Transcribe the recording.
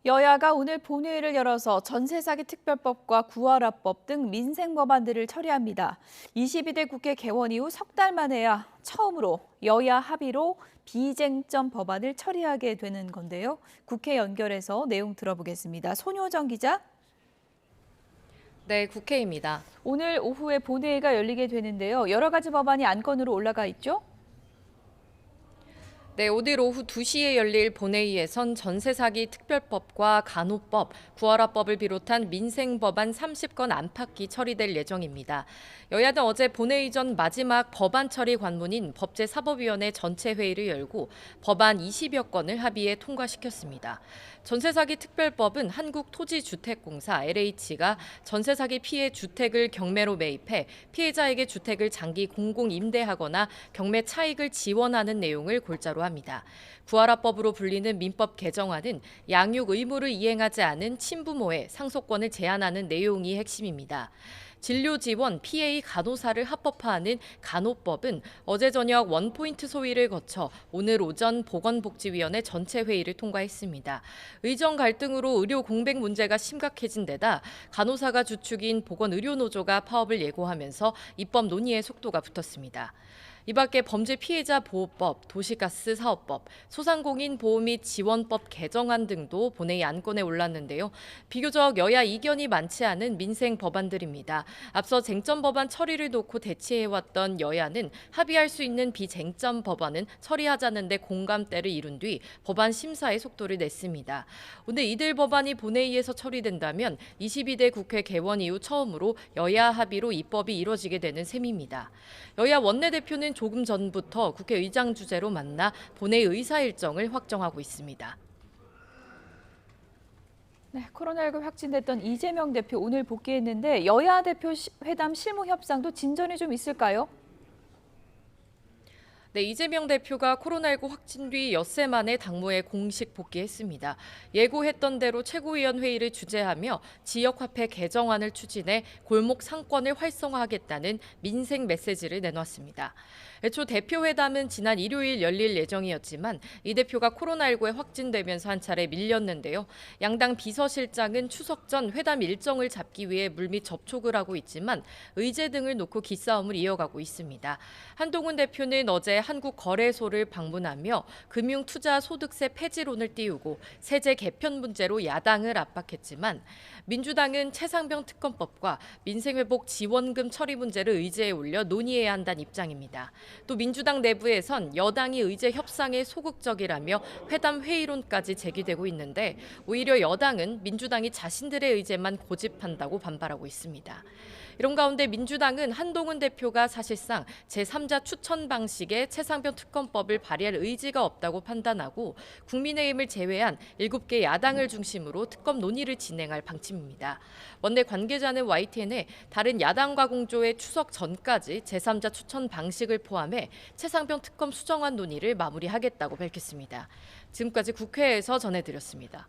여야가 오늘 본회의를 열어서 전세 사기 특별법과 구하라법 등 민생 법안들을 처리합니다. 22대 국회 개원 이후 석 달 만에야 처음으로 여야 합의로 비쟁점 법안을 처리하게 되는 건데요. 국회 연결해서 내용 들어보겠습니다. 손효정 기자. 네, 국회입니다. 오늘 오후에 본회의가 열리게 되는데요. 여러 가지 법안이 안건으로 올라가 있죠? 네, 오늘 오후 2시에 열릴 본회의에선 전세 사기 특별법과 간호법, 구하라법을 비롯한 민생 법안 30건 안팎이 처리될 예정입니다. 여야는 어제 본회의 전 마지막 법안 처리 관문인 법제사법위원회 전체 회의를 열고 법안 20여 건을 합의해 통과시켰습니다. 전세 사기 특별법은 한국토지주택공사 LH가 전세 사기 피해 주택을 경매로 매입해 피해자에게 주택을 장기 공공 임대하거나 경매 차익을 지원하는 내용을 골자로 합니다. 구하라법으로 불리는 민법 개정안은 양육 의무를 이행하지 않은 친부모의 상속권을 제한하는 내용이 핵심입니다. 진료 지원 PA 간호사를 합법화하는 간호법은 어제 저녁 원포인트 소위를 거쳐 오늘 오전 보건복지위원회 전체 회의를 통과했습니다. 의정 갈등으로 의료 공백 문제가 심각해진 데다 간호사가 주축인 보건의료노조가 파업을 예고하면서 입법 논의에 속도가 붙었습니다. 이 밖에 범죄 피해자 보호법, 도시가스 사업법, 소상공인 보호 및 지원법 개정안 등도 본회의 안건에 올랐는데요. 비교적 여야 이견이 많지 않은 민생 법안들입니다. 앞서 쟁점 법안 처리를 놓고 대치해왔던 여야는 합의할 수 있는 비쟁점 법안은 처리하자는 데 공감대를 이룬 뒤 법안 심사에 속도를 냈습니다. 오늘 이들 법안이 본회의에서 처리된다면 22대 국회 개원 이후 처음으로 여야 합의로 입법이 이뤄지게 되는 셈입니다. 여야 원내대표는 조금 전부터 국회의장 주재로 만나 본회의 의사 일정을 확정하고 있습니다. 네, 코로나19 확진됐던 이재명 대표 오늘 복귀했는데 여야 대표 회담 실무 협상도 진전이 좀 있을까요? 네, 이재명 대표가 코로나19 확진 뒤 엿새 만에 당무에 공식 복귀했습니다. 예고했던 대로 최고위원 회의를 주재하며 지역화폐 개정안을 추진해 골목 상권을 활성화하겠다는 민생 메시지를 내놨습니다. 애초 대표 회담은 지난 일요일 열릴 예정이었지만 이 대표가 코로나19에 확진되면서 한 차례 밀렸는데요. 양당 비서실장은 추석 전 회담 일정을 잡기 위해 물밑 접촉을 하고 있지만 의제 등을 놓고 기싸움을 이어가고 있습니다. 한동훈 대표는 어제 한국거래소를 방문하며 금융투자소득세 폐지론을 띄우고 세제 개편 문제로 야당을 압박했지만 민주당은 최상병 특검법과 민생회복 지원금 처리 문제를 의제에 올려 논의해야 한다는 입장입니다. 또 민주당 내부에선 여당이 의제 협상에 소극적이라며 회담 회의론까지 제기되고 있는데 오히려 여당은 민주당이 자신들의 의제만 고집한다고 반발하고 있습니다. 이런 가운데 민주당은 한동훈 대표가 사실상 제3자 추천 방식의 최상병 특검법을 발의할 의지가 없다고 판단하고 국민의힘을 제외한 7개 야당을 중심으로 특검 논의를 진행할 방침입니다. 원내 관계자는 YTN에 다른 야당과 공조해 추석 전까지 제3자 추천 방식을 포함해 최상병 특검 수정안 논의를 마무리하겠다고 밝혔습니다. 지금까지 국회에서 전해드렸습니다.